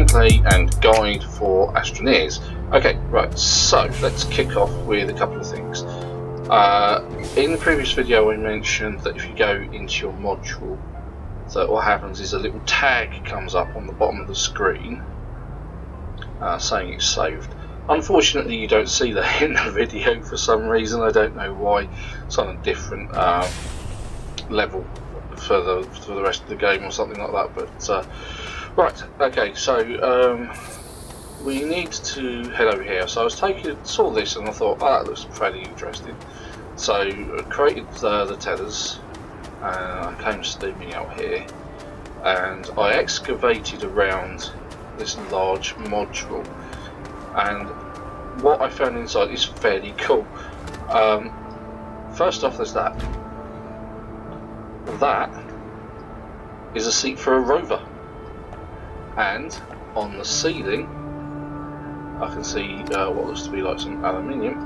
gameplay and guide for Astroneers. Okay, right, so let's kick off with a couple of things. In the previous video I mentioned that if you go into your module, that what happens is a little tag comes up on the bottom of the screen saying it's saved. Unfortunately you don't see that in the video for some reason. I don't know why. It's on a different level for the rest of the game or something like that, but right, okay, so we need to head over here. So I saw this and I thought, oh, that looks fairly interesting. So I created the tethers and I came steaming out here and I excavated around this large module, and what I found inside is fairly cool. First off, there's that. That is a seat for a rover, and on the ceiling I can see what looks to be like some aluminium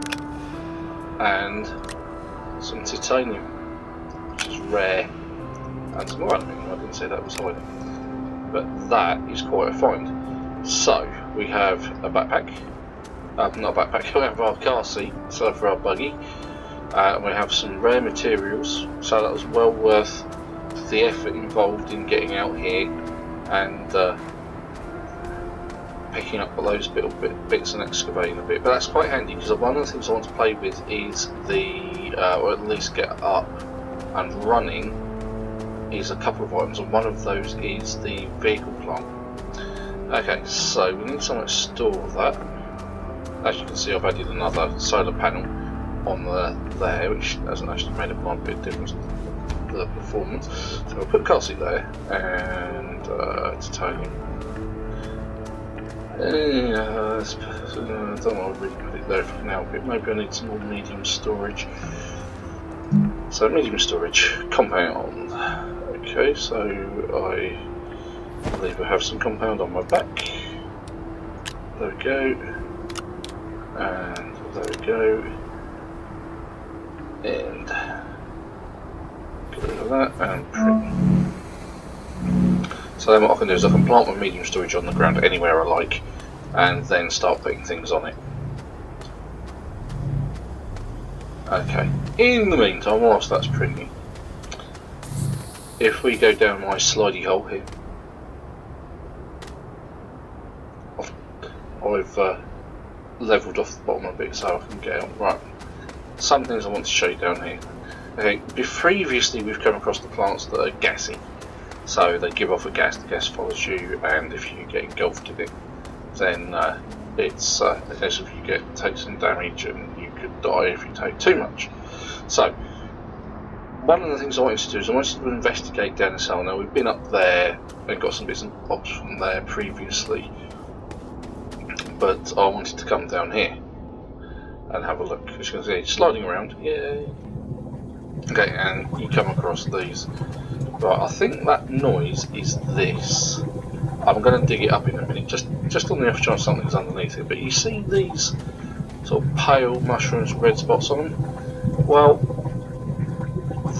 and some titanium, which is rare, and some more aluminium. I didn't say that was hiding, but that is quite a find. So we have a backpack, not a backpack, we have our car seat, so for our buggy. We have some rare materials, so that was well worth the effort involved in getting out here and picking up all those bits and excavating a bit. But that's quite handy because one of the things I want to play with is or at least get up and running, is a couple of items, and one of those is the vehicle plant. Okay, so we need somewhere to store that. As you can see, I've added another solar panel on there, which hasn't actually made a blind bit of difference to the performance. So I'll put car seat there and titanium. I don't want to really put it there for now, but maybe I need some more medium storage. So medium storage, compound. Okay, so I believe I have some compound on my back. There we go. And there we go. And get rid of that and print. So then what I can do is I can plant my medium storage on the ground anywhere I like and then start putting things on it. Okay, in the meantime, whilst that's printing, if we go down my slidey hole here, I've levelled off the bottom a bit so I can get out. Right, some things I want to show you down here. Okay, previously we've come across the plants that are gassy. So they give off a gas, the gas follows you, and if you get engulfed in it, then it's a case of you take some damage and you could die if you take too much. So one of the things I wanted to do is I wanted to investigate down this hole. Now we've been up there and got some bits and bobs from there previously, but I wanted to come down here and have a look. As you can see, sliding around, yay! Okay, and you come across these. Right, I think that noise is this. I'm going to dig it up in a minute, just on the off chance something's underneath it. But you see these sort of pale mushrooms, red spots on them? Well,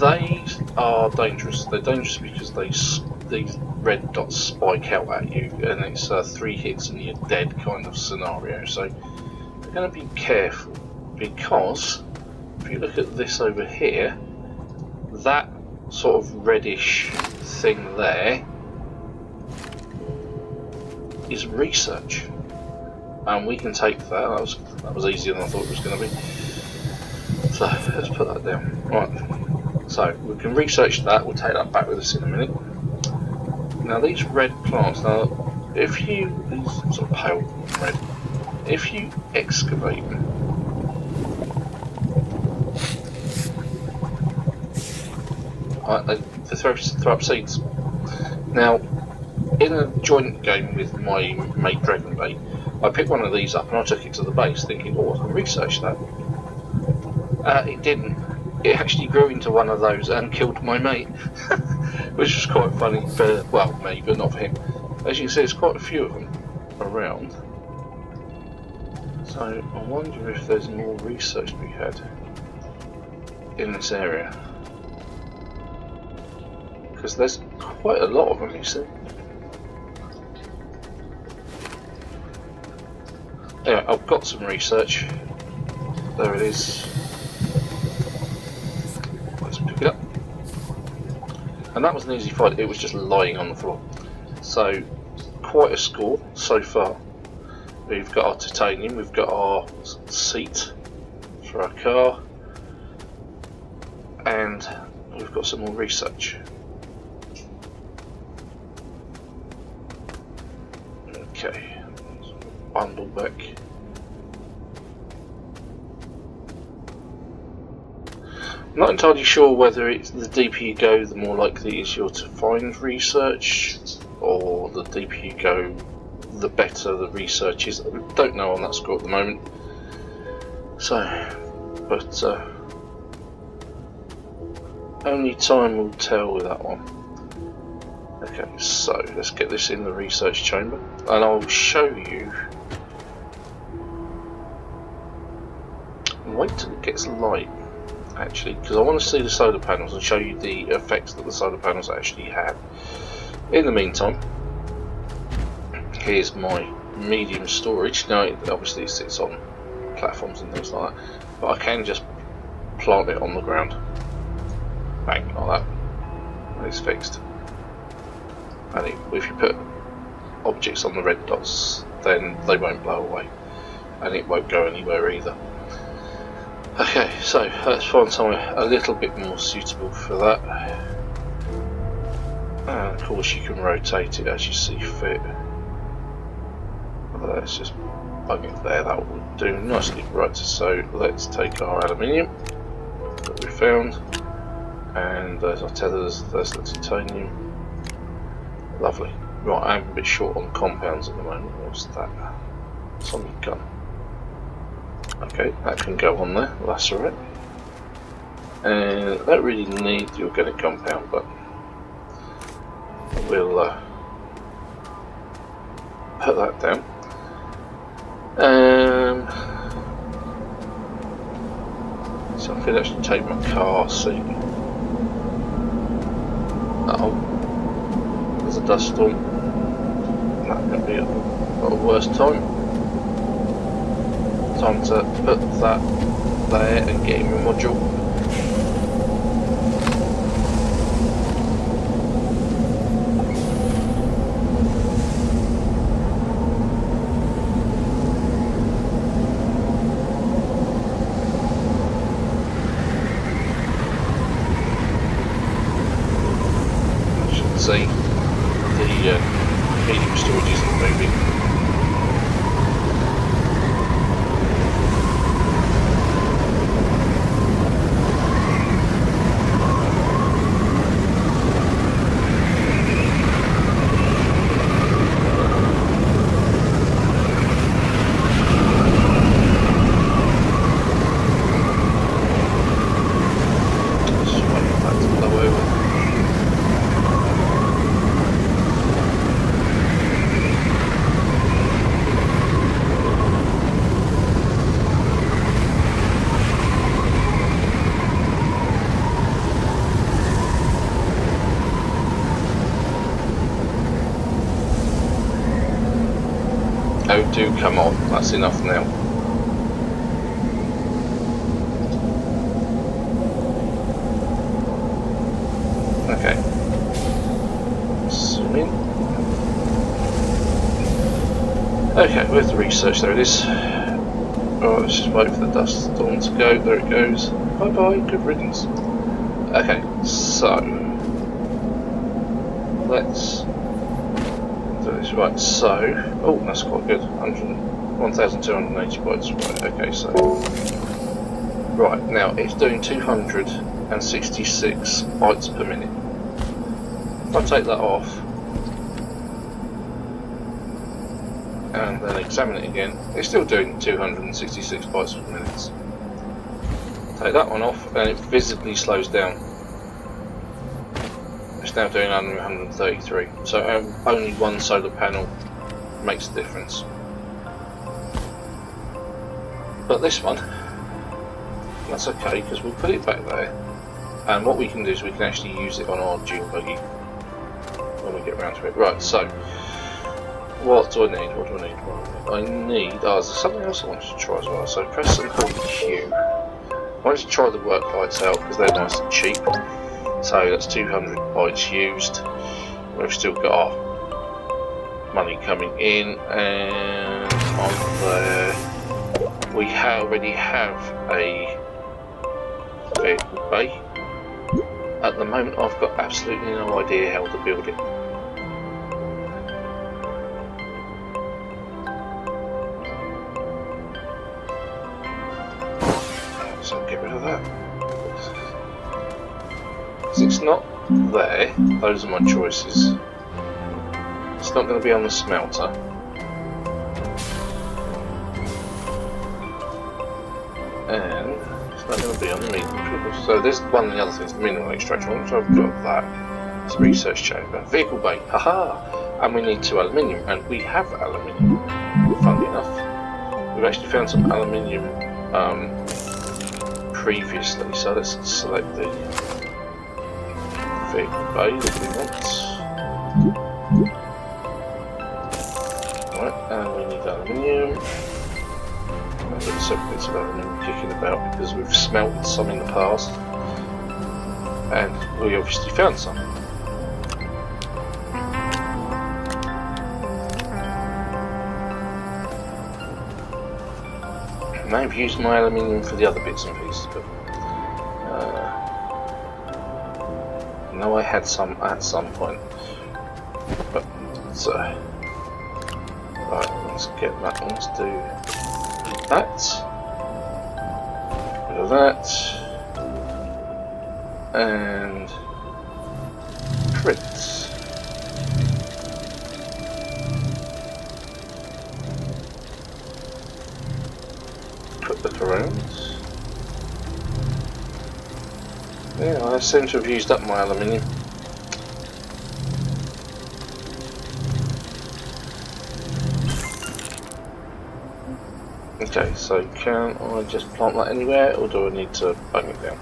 they are dangerous. They're dangerous because these red dots spike out at you, and it's 3 hits and you're dead kind of scenario. So you're going to be careful, because if you look at this over here, that sort of reddish thing there is research, and we can take that. That was easier than I thought it was going to be. So let's put that down. Right, so we can research that. We'll take that back with us in a minute. Now these red plants, these sort of pale red, if you excavate them, they throw up seeds. Now, in a joint game with my mate Dragonbait, I picked one of these up and I took it to the base thinking, oh, I can research that. It didn't. It actually grew into one of those and killed my mate, which was quite funny for, well, me, but not for him. As you can see, there's quite a few of them around. So I wonder if there's more research to be had in this area, because there's quite a lot of them, you see. Anyway, I've got some research. There it is. Let's pick it up. And that was an easy find, it was just lying on the floor. So, quite a score so far. We've got our titanium, we've got our seat for our car, and we've got some more research. Okay, bundle back. I'm not entirely sure whether it's the deeper you go, the more likely it is you're to find research, or the deeper you go, the better the research is. I don't know on that score at the moment. So, but only time will tell with that one. Okay, so let's get this in the research chamber, and I'll show you. Wait till it gets light, actually, because I want to see the solar panels and show you the effects that the solar panels actually have. In the meantime, here's my medium storage. Now, obviously it sits on platforms and things like that, but I can just plant it on the ground. Bang, like that. And it's fixed. And if you put objects on the red dots, then they won't blow away, and it won't go anywhere either. Okay, so let's find somewhere a little bit more suitable for that. And of course you can rotate it as you see fit. Let's just plug it there, that will do nicely. Right, so let's take our aluminium that we found, and there's our tethers, there's the titanium. Lovely. Right, I'm a bit short on compounds at the moment. What's that? It's on the gun. Okay, that can go on there, that's alright. And I don't really need the organic compound, but we'll put that down. So I could actually take my car seat. Uh-oh, there's a dust storm. That could be a worse time. Time to put that there and get in the module. See, the medium storage isn't moving. Oh, do come on, that's enough now. Okay. Zoom in. Okay, where's the research? There it is. Alright, let's just wait for the dust storm to go. There it goes. Bye bye, good riddance. Okay, so let's do this. Right, so oh, that's quite good. 1,280 bytes. Right, okay, so right now it's doing 266 bytes per minute. If I take that off and then examine it again, it's still doing 266 bytes per minute. Take that one off and it visibly slows down. It's now doing 133, so only one solar panel makes a difference. But this one, that's okay, because we'll put it back there, and what we can do is we can actually use it on our dune buggy when we get around to it. Right, so What do I need? What do I need? I need. Oh, there's something else I wanted to try as well. So press and hold Q. I wanted to try the work lights out because they're nice and cheap. So that's 200 bytes used. We've still got our money coming in, and on there we already have a vehicle bay. At the moment I've got absolutely no idea how to build it. So get rid of that. Because it's not there, those are my choices. It's not going to be on the smelter. And it's not going to be on the medium. So there's one of the other things, the mineral extractor, which I've got that. It's a research chamber. Vehicle bay, haha! And we need 2 aluminium, and we have aluminium, funnily enough. We've actually found some aluminium previously, so let's select the vehicle bay that we want. Right, and we need aluminium. There's some bits of aluminium kicking about because we've smelted some in the past, and we obviously found some. I may have used my aluminium for the other bits and pieces, but I know I had some at some point. But so, right, let's get that. Let's do that. Bit of that, and prints. Put that around. Yeah, I seem to have used up my aluminium. Okay, so can I just plant that anywhere, or do I need to bung it down?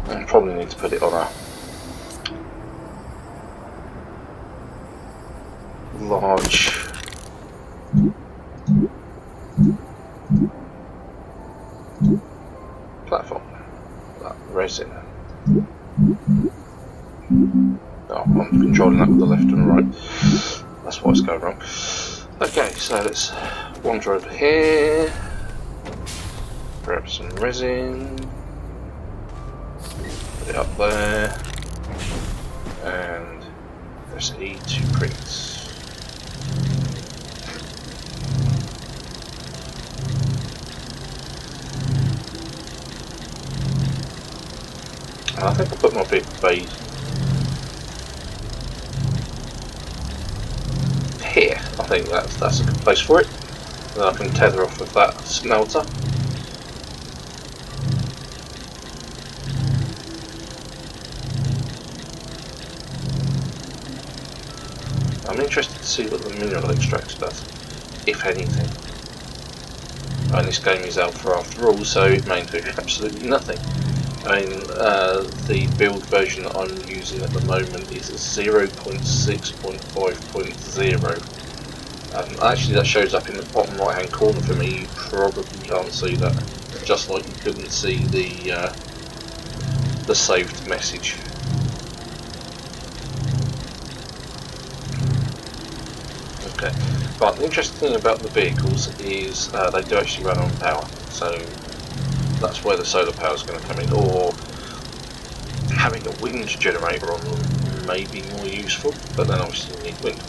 I probably need to put it on a large platform. That resin. Oh, I'm controlling that with the left and right. That's why it's going wrong. Okay, so let's wander over here, grab some resin, put it up there, and press E to print. And I think I'll put my big bay here. I think that's a good place for it. Then I can tether off with that smelter. I'm interested to see what the mineral extractor does, if anything. And this game is alpha after all, so it may do absolutely nothing. I mean, the build version that I'm using at the moment is 0.6.5.0. Actually, that shows up in the bottom right hand corner for me. You probably can't see that, just like you couldn't see the saved message. Okay, but the interesting thing about the vehicles is they do actually run on power, so that's where the solar power is going to come in, or having a wind generator on them may be more useful, but then obviously you need wind.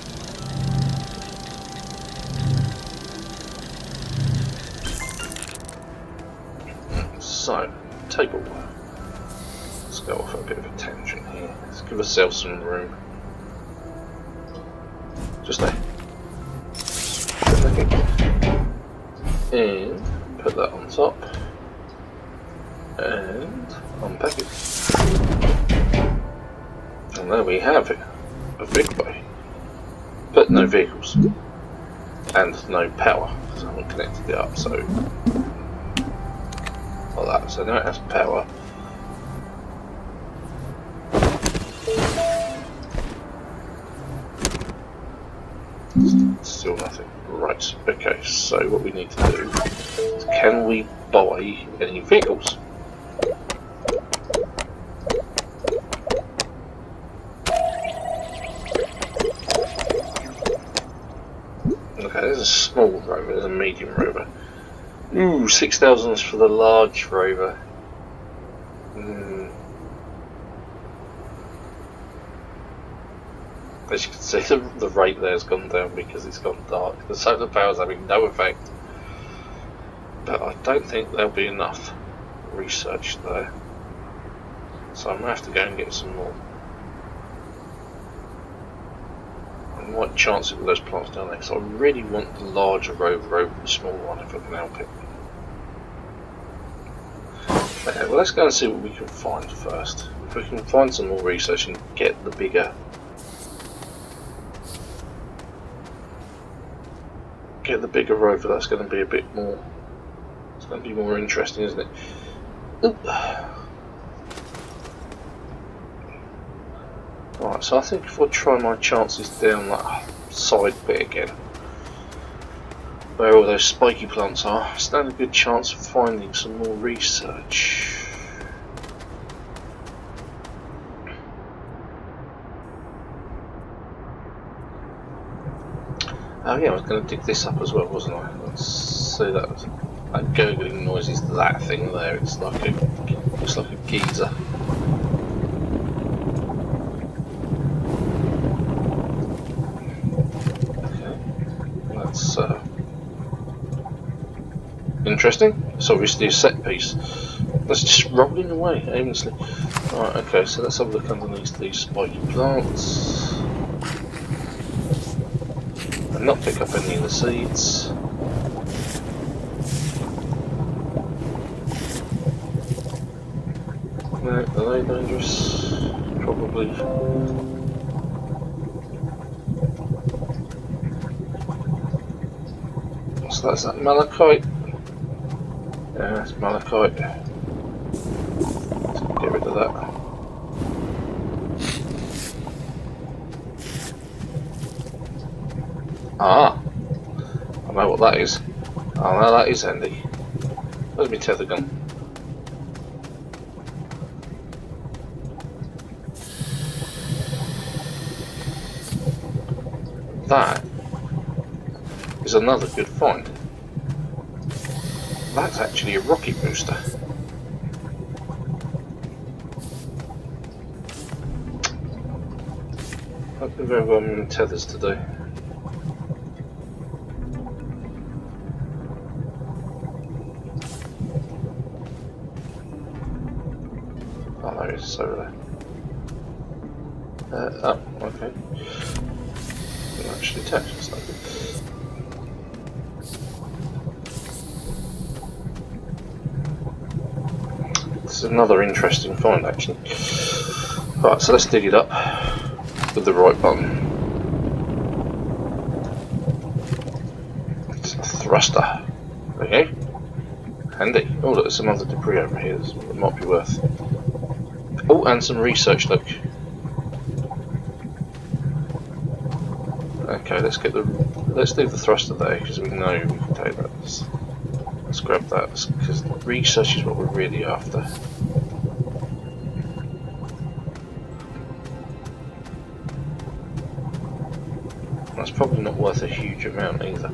So, table. Let's go off a bit of a tangent here. Let's give ourselves some room. Just there. And put that on top. And unpack it. And there we have it. A big bay. But no vehicles. And no power, because I haven't connected it up, so like that. So now it has power. Still nothing. Right, okay, so what we need to do is, can we buy any vehicles? Okay, there's a small rover, there's a medium rover. Ooh, 6,000 for the large rover. As you can see, the rate there has gone down because it's gone dark. The solar power is having no effect. But I don't think there'll be enough research there. So I'm going to have to go and get some more. I might chance it with those plants down there, because I really want the larger rover over the small one if I can help it. Okay, well let's go and see what we can find first. If we can find some more research and get the bigger rover, that's going to be a bit more. It's going to be more interesting, isn't it? Oop. Right, so I think if I try my chances down that side bit again, where all those spiky plants are, I stand a good chance of finding some more research. Oh yeah, I was going to dig this up as well, wasn't I? Let's see that gurgling noise is that thing there. It's like a geyser. Okay, that's interesting. It's obviously a set piece. That's just rolling away aimlessly. Right, okay, so let's have a look underneath these spiky plants. And not pick up any of the seeds. No, are they dangerous? Probably. So that's that malachite. Yeah, it's malachite. Let's get rid of that. Ah, I know what that is. Oh, now that is handy. Where's my tether gun? That is another good find. That's actually a rocket booster. I've been very well many tethers today. Oh, there it is over there. Oh, okay. Actually attached, that's not good. This is another interesting find actually. Right, so let's dig it up with the right button. It's a thruster. There you go. Handy. Oh look, there's some other debris over here that might be worth. Oh, and some research, look. Okay, let's do the thruster there because we know we can take that. Let's grab that because research is what we're really after. That's probably not worth a huge amount either.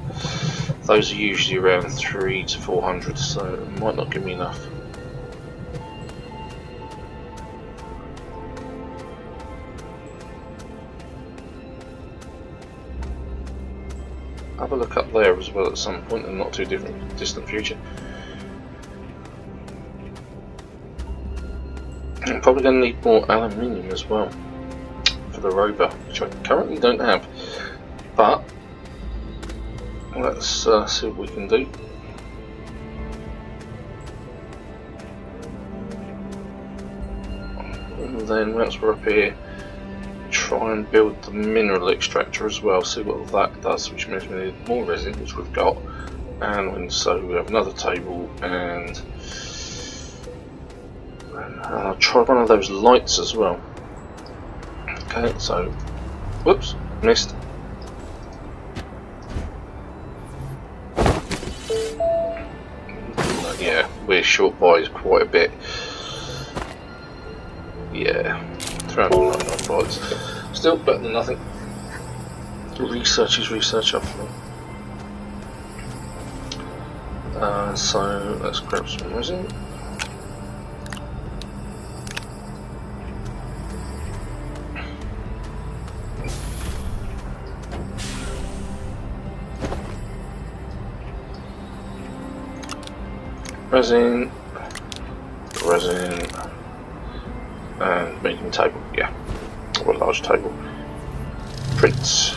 Those are usually around 300 to 400, so it might not give me enough. Have a look up there as well at some point in not too distant future. I'm probably going to need more aluminium as well for the rover, which I currently don't have. But let's see what we can do. And then once we're up here, try and build the mineral extractor as well, see what that does, which means we need more resin, which we've got, and so we have another table, and I'll try one of those lights as well. Okay, so whoops, missed. we're short by quite a bit. Yeah, 399 bytes. Still better than nothing. Research is research after all. So let's grab some resin. Resin, and medium table, yeah, or a large table. Prints.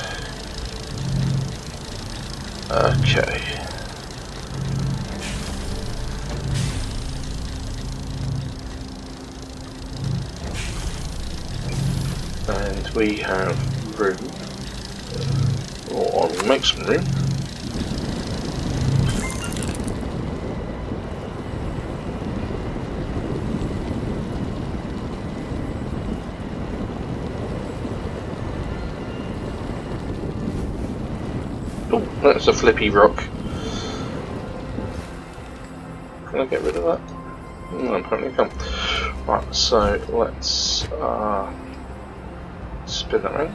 Okay. And we have room, or I'll make some room. Oh, that's a flippy rock. Can I get rid of that? No, apparently I can't. Right, so let's spin that around.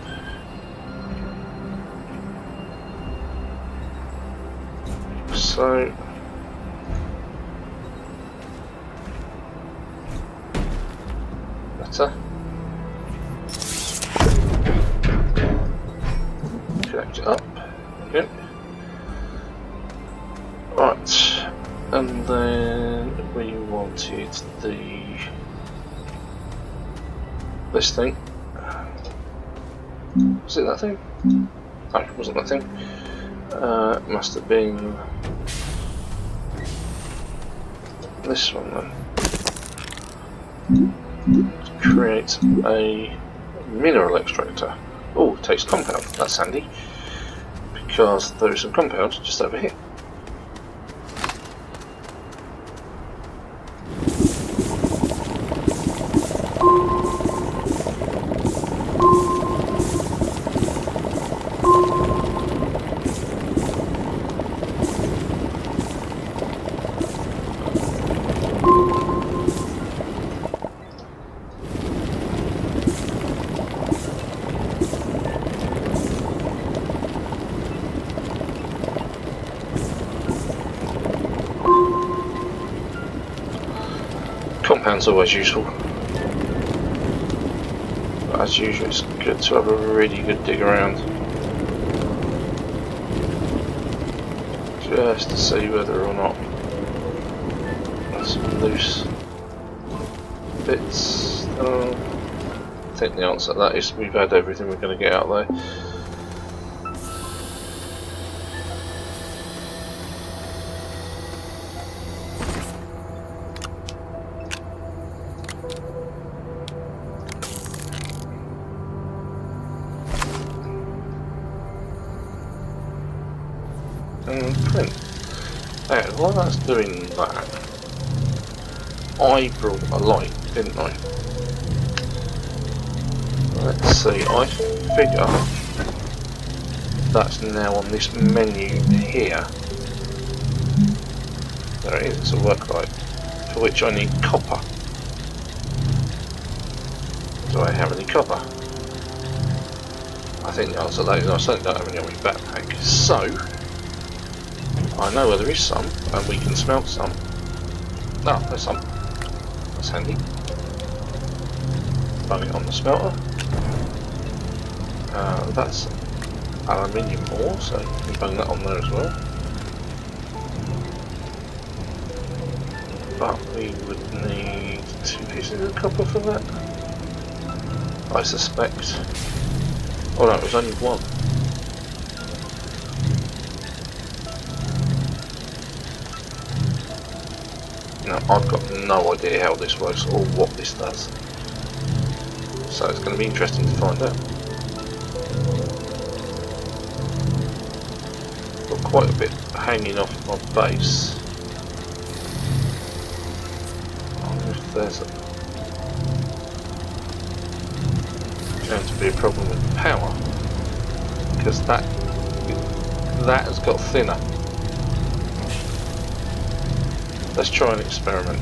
So better. Connect it up. There we go. Right, and then we wanted this thing. Was it that thing? No, it wasn't that thing. It must have been this one then. To create a mineral extractor. Oh, it takes compound. That's handy because there is some compound just over here. Compound's always useful. But as usual, it's good to have a really good dig around. Just to see whether or not there's some loose bits. I think the answer to that is we've had everything we're going to get out there. And print. Now, while that's doing that, I brought a light, didn't I? Let's see, I figure that's now on this menu here. There it is, it's a work light, for which I need copper. Do I have any copper? I think the answer to that is I certainly don't have any on my backpack. So, I know where there is some, and we can smelt some. Ah, there's some. That's handy. Run it on the smelter. That's aluminium ore, so we can bung that on there as well. But we would need 2 pieces of copper for that, I suspect. Oh no, it was only 1. Now, I've got no idea how this works or what this does, so it's going to be interesting to find out. Got quite a bit hanging off my base. I wonder if there's going to be a problem with power, because that has got thinner. Let's try an experiment.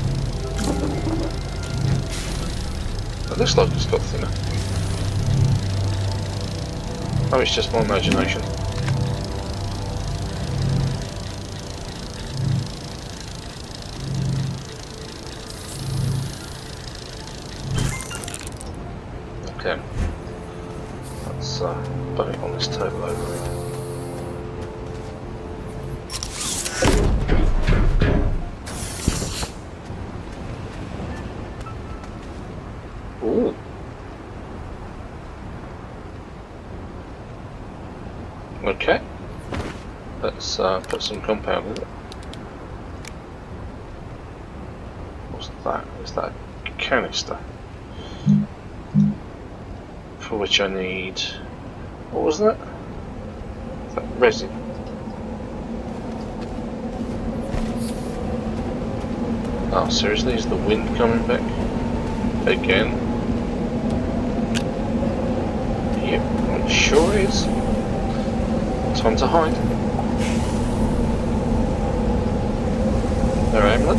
It looks like it's got thinner. Oh, it's just my imagination. Okay. Let's put it on this table over here. Ooh. Okay. Let's put some compound in it. What's that? Is that a canister? For which I need... what was that? Is that resin? Oh, seriously? Is the wind coming back? Again? Yep, it sure is. Time to hide. There, Emily.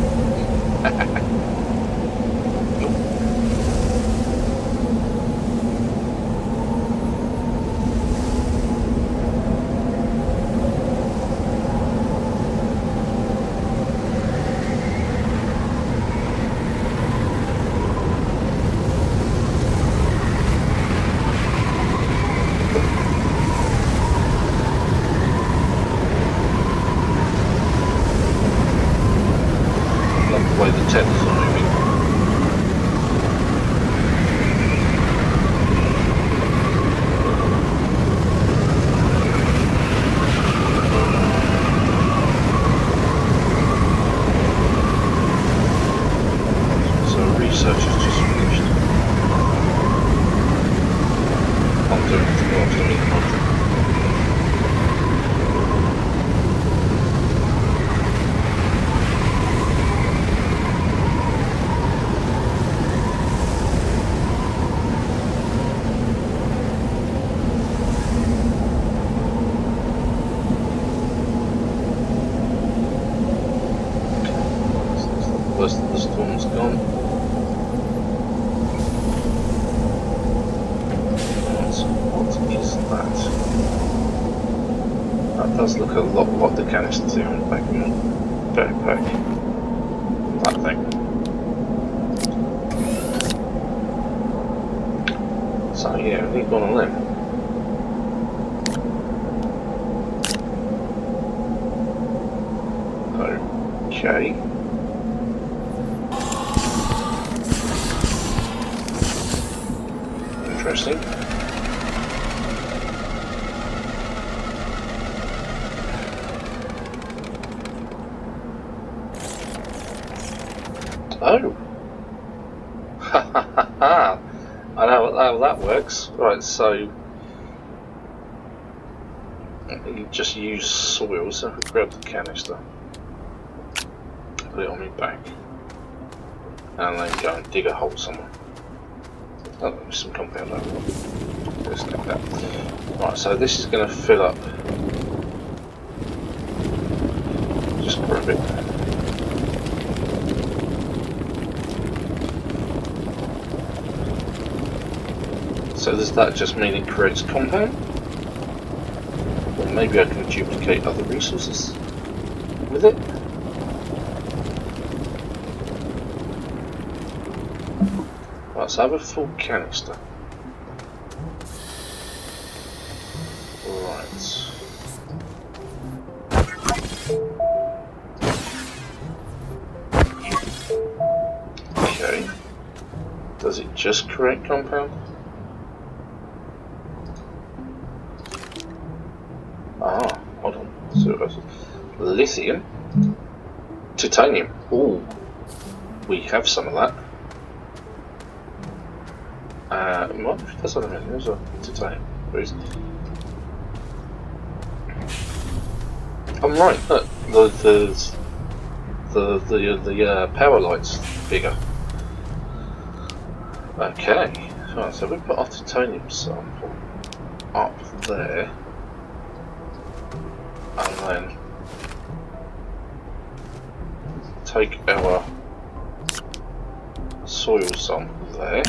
The storm's gone. What is that? That does look a lot like the canisters here on the back of my backpack. That thing. So yeah, we've gone on them. Okay. Interesting. Oh! Ha ha ha ha! I know how that works. Right, so you just use soil, so I grab the canister, put it on my back, and then go and dig a hole somewhere. Oh, there's some compound over there. Let's take that. Right, so this is going to fill up. Just grab it. So does that just mean it creates compound? Or maybe I can duplicate other resources with it? Right, so I have a full canister. Right. Okay. Does it just create compound? Ah, hold on. So lithium, titanium. Ooh, we have some of that. What? That's what I mean. There's a titanium. I'm right. Look, the power light's bigger. Okay. Right, so we put our titanium sample up there. And then take our soil sample there.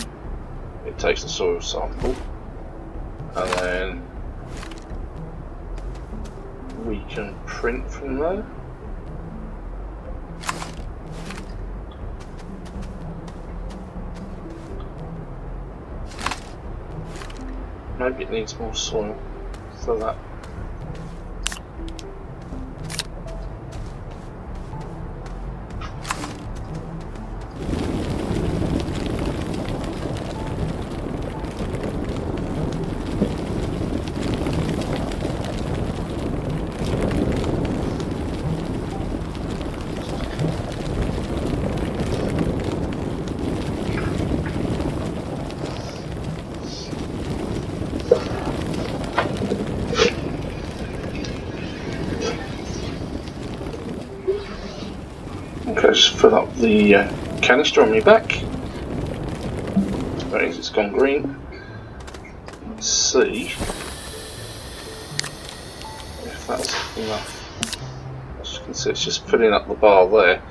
It takes the soil sample, and then we can print from there. Maybe it needs more soil for that. Okay, just fill up the canister on my back. There it is, it's gone green. Let's see if that's enough. As you can see, it's just filling up the bar there.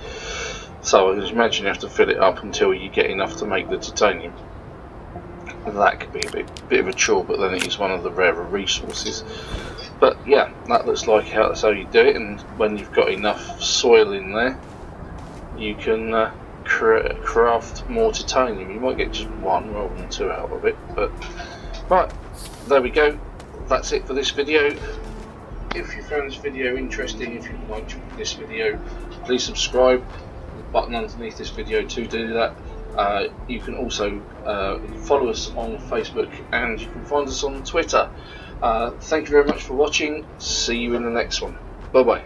So I can imagine you have to fill it up until you get enough to make the titanium. That could be a bit of a chore, but then it is one of the rarer resources. But yeah, that looks like that's how you do it, and when you've got enough soil in there, you can craft more titanium. You might get just one rather than two out of it, but right, there we go. That's it for this video. If you found this video interesting, if you liked this video, please subscribe. The button underneath this video to do that. You can also follow us on Facebook, and you can find us on Twitter. Thank you very much for watching. See you in the next one. Bye bye.